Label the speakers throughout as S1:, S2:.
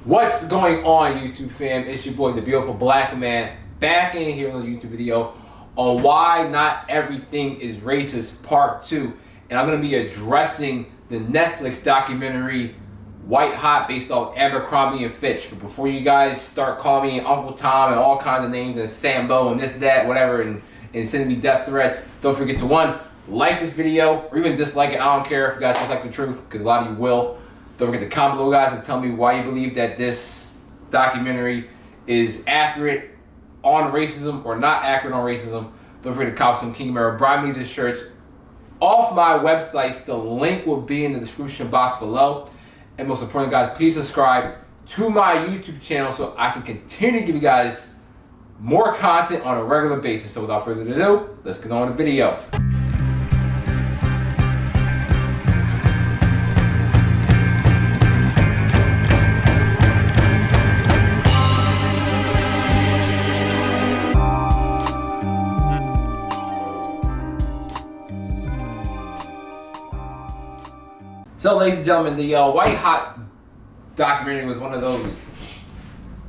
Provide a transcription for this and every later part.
S1: What's going on, YouTube fam? It's your boy, the beautiful black man, back in here on the YouTube video on why not everything is racist part 2. And I'm going to be addressing the Netflix documentary White Hot based off Abercrombie and Fitch. But before you guys start calling me Uncle Tom and all kinds of names and Sambo and this, that, whatever, and sending me death threats, don't forget to like this video or even dislike it. I don't care if you guys dislike the truth, because a lot of you will. Don't forget to comment below, guys, and tell me why you believe that this documentary is accurate on racism or not accurate on racism. Don't forget to cop some Kamara Brimezus shirts off my websites. The link will be in the description box below. And most importantly, guys, please subscribe to my YouTube channel so I can continue to give you guys more content on a regular basis. So without further ado, let's get on with the video. So, ladies and gentlemen, the White Hot documentary was one of those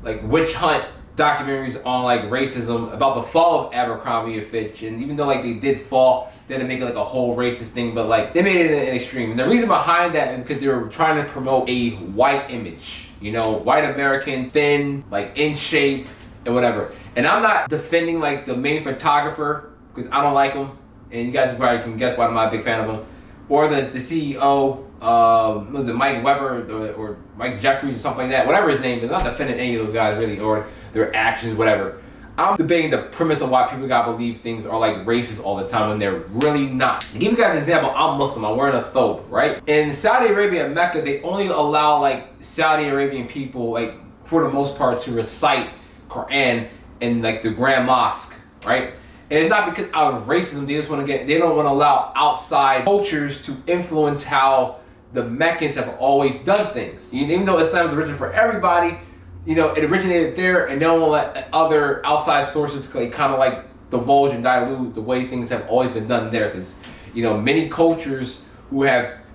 S1: like witch hunt documentaries on like racism about the fall of Abercrombie and Fitch. And even though like they did fall, they didn't make it like a whole racist thing, but like they made it an extreme. And the reason behind that is because they were trying to promote a white image, you know, white American, thin, like in shape and whatever. And I'm not defending like the main photographer because I don't like him, and you guys probably can guess why I'm not a big fan of him, or the CEO. Was it Mike Weber or Mike Jeffries or something like that? Whatever his name is. I'm not defending any of those guys really, or their actions, whatever. I'm debating the premise of why people gotta believe things are like racist all the time when they're really not. To give you guys an example, I'm Muslim. I'm wearing a thobe, right? In Saudi Arabia, Mecca, they only allow like Saudi Arabian people, like for the most part, to recite Quran in like the Grand Mosque, right? And it's not because out of racism. They just want to they don't want to allow outside cultures to influence how the Meccans have always done things. Even though Islam is originated for everybody, you know, it originated there, and they don't want to let other outside sources like, kind of like divulge and dilute the way things have always been done there. Because, you know, many cultures who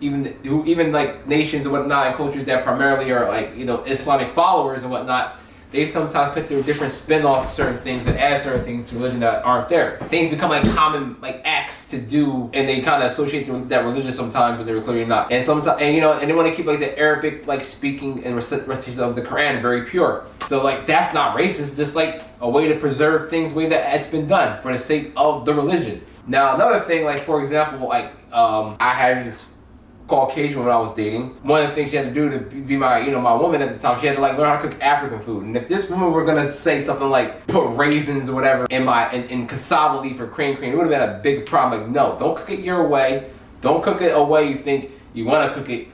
S1: even like nations and whatnot, and cultures that primarily are like, you know, Islamic followers and whatnot, they sometimes put their different spin off certain things and add certain things to religion that aren't there. Things become like common like acts to do, and they kind of associate that religion sometimes, but they're clearly not. And sometimes, and you know, and they want to keep like the Arabic like speaking and recitation of the Quran very pure. So like that's not racist, just like a way to preserve things the way that it's been done for the sake of the religion. Now another thing, like for example, like I had Caucasian when I was dating. One of the things she had to do to be my, you know, my woman at the time, she had to like learn how to cook African food. And if this woman were gonna say something like put raisins or whatever in cassava leaf or cream, it would have been a big problem. Like, no, don't cook it your way. Don't cook it a way you think you want to cook it.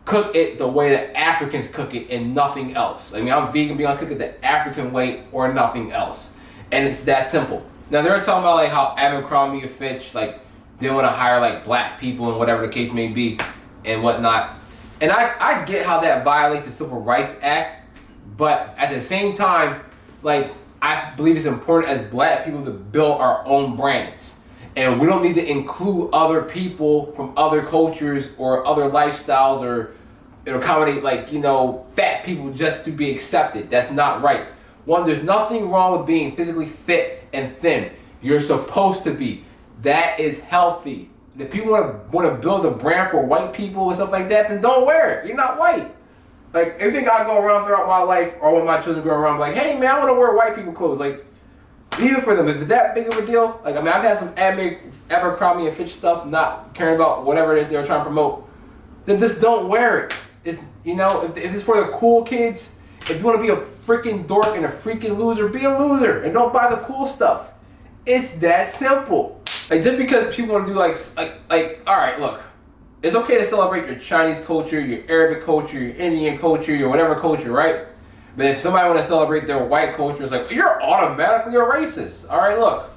S1: Cook it the way that Africans cook it and nothing else. I mean, I'm vegan, but I'm cook it the African way or nothing else. And it's that simple. Now they're talking about like how Abercrombie and Fitch like didn't want to hire like black people and whatever the case may be and whatnot. And I get how that violates the Civil Rights Act, but at the same time, like, I believe it's important as black people to build our own brands. And we don't need to include other people from other cultures or other lifestyles or accommodate, like, you know, fat people just to be accepted. That's not right. One, there's nothing wrong with being physically fit and thin. You're supposed to be. That is healthy. If people want to build a brand for white people and stuff like that, then don't wear it. You're not white. Like, if you think I go around throughout my life, or when my children go around, like, hey man, I want to wear white people clothes. Like, leave it for them. If it's that big of a deal, like, I mean, I've had some Abercrombie and Fitch stuff, not caring about whatever it is they're trying to promote. Then just don't wear it. It's, you know, if it's for the cool kids, if you want to be a freaking dork and a freaking loser, be a loser and don't buy the cool stuff. It's that simple. Like, just because people want to do like, all right, look, it's okay to celebrate your Chinese culture, your Arabic culture, your Indian culture, your whatever culture, right? But if somebody want to celebrate their white culture, it's like, you're automatically a racist. All right, look,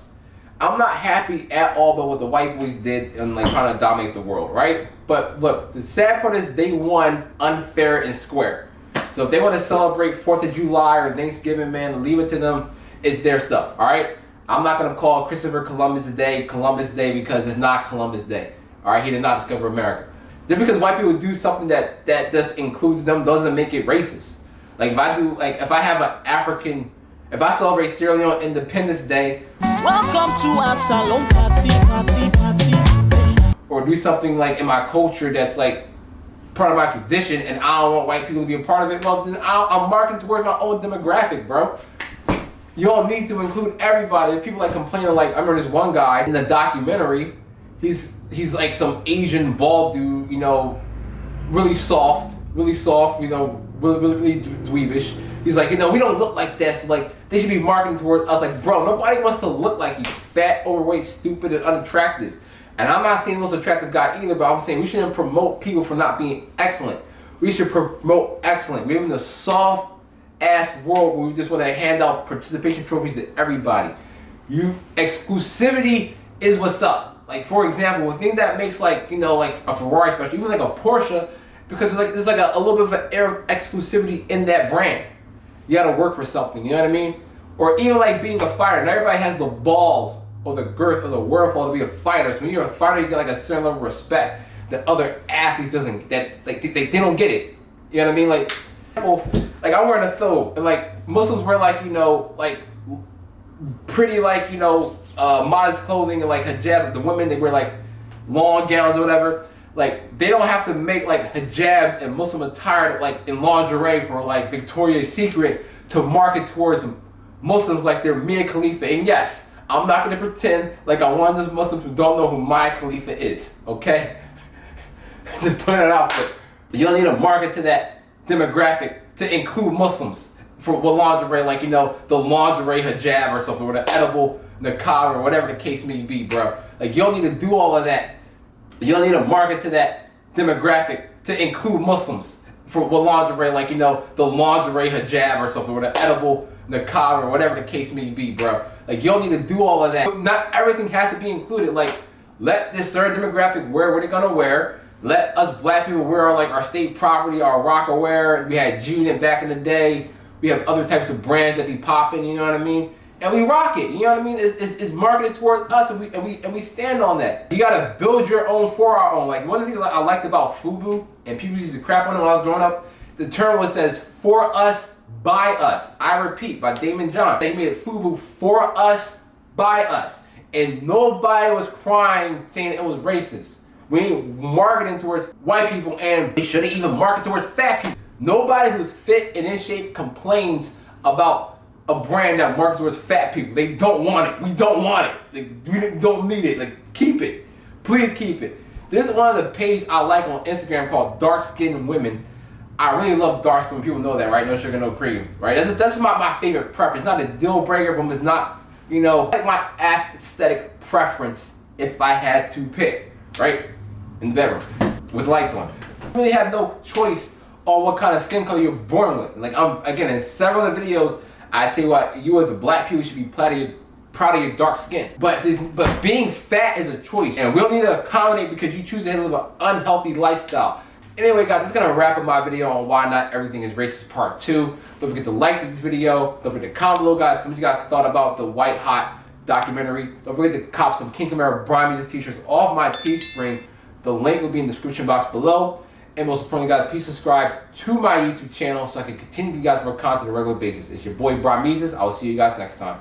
S1: I'm not happy at all about what the white boys did and like trying to dominate the world, right? But look, the sad part is they won unfair and square. So if they want to celebrate 4th of July or Thanksgiving, man, leave it to them. It's their stuff, all right? I'm not going to call Christopher Columbus Day because it's not Columbus Day. All right, he did not discover America. Just because white people do something that just includes them doesn't make it racist. Like if I have an African, if I celebrate Sierra Leone Independence Day,
S2: welcome to our salon party.
S1: Or do something like in my culture that's like part of my tradition, and I don't want white people to be a part of it, well then I'm marketing towards my own demographic, bro. You don't need to include everybody. If people like complaining, like I remember this one guy in the documentary, he's like some Asian bald dude, you know, really soft, you know, really dweebish. He's like, you know, we don't look like that, so like they should be marketing towards us. Like, bro, nobody wants to look like you, fat, overweight, stupid, and unattractive. And I'm not saying the most attractive guy either, but I'm saying we shouldn't promote people for not being excellent. We should promote excellence. We live in a soft ass world where we just want to hand out participation trophies to everybody. Exclusivity is what's up. Like for example, the thing that makes like, you know, like a Ferrari special, even like a Porsche, because there's like a little bit of an air of exclusivity in that brand. You gotta work for something, you know what I mean? Or even like being a fighter. Not everybody has the balls or the girth or the wherewithal to be a fighter. So when you're a fighter, you get like a certain level of respect that other athletes doesn't, that like they don't get it. You know what I mean? Like I'm wearing a thobe, and like Muslims wear like, you know, like pretty like, you know, modest clothing and like hijab. The women, they wear like long gowns or whatever. Like they don't have to make like hijabs and Muslim attire like in lingerie for like Victoria's Secret to market towards Muslims like they're Mia Khalifa. And yes, I'm not gonna pretend like I'm one of those Muslims who don't know who Mia Khalifa is. Okay, to put it out there, you don't need to market to that demographic to include Muslims for lingerie, like, you know, the lingerie hijab or something, or the edible niqab or whatever the case may be, bro. Like you don't need to do all of that. You don't need to market to that demographic to include Muslims for lingerie, like, you know, the lingerie hijab or something, or the edible niqab or whatever the case may be, bro. Like you don't need to do all of that. Not everything has to be included. Like let this certain demographic wear what they're gonna wear. Let us black people wear our state property, our rocker wear. We had G-Unit back in the day. We have other types of brands that be popping, you know what I mean? And we rock it, you know what I mean? It's marketed toward us, and we stand on that. You gotta build your own for our own. Like one of the things I liked about FUBU, and people used to crap on it when I was growing up, the term was says for us, by us. I repeat, by Damon John. They made it FUBU for us, by us. And nobody was crying saying it was racist. We ain't marketing towards white people, and we shouldn't even market towards fat people. Nobody who's fit and in shape complains about a brand that markets towards fat people. They don't want it. We don't want it. Like, we don't need it. Like, keep it. Please keep it. This is one of the pages I like on Instagram called Dark Skinned Women. I really love dark skin. People know that, right? No sugar, no cream, right? That's my favorite preference. Not a deal breaker from. It's not, you know, like my aesthetic preference if I had to pick, right? In the bedroom with lights on. You really have no choice on what kind of skin color you're born with. Like again, in several of the videos, I tell you what, you as a black people should be proud of your dark skin. But being fat is a choice, and we don't need to accommodate because you choose to live an unhealthy lifestyle. Anyway, guys, that's gonna wrap up my video on why not everything is racist part 2. Don't forget to like this video. Don't forget to comment below, guys. Tell me what you guys thought about the White Hot documentary. Don't forget to cop some Kamara Brimezus t-shirts off my Teespring. The link will be in the description box below. And most importantly, guys, please subscribe to my YouTube channel so I can continue to give you guys more content on a regular basis. It's your boy Brimezus. I will see you guys next time.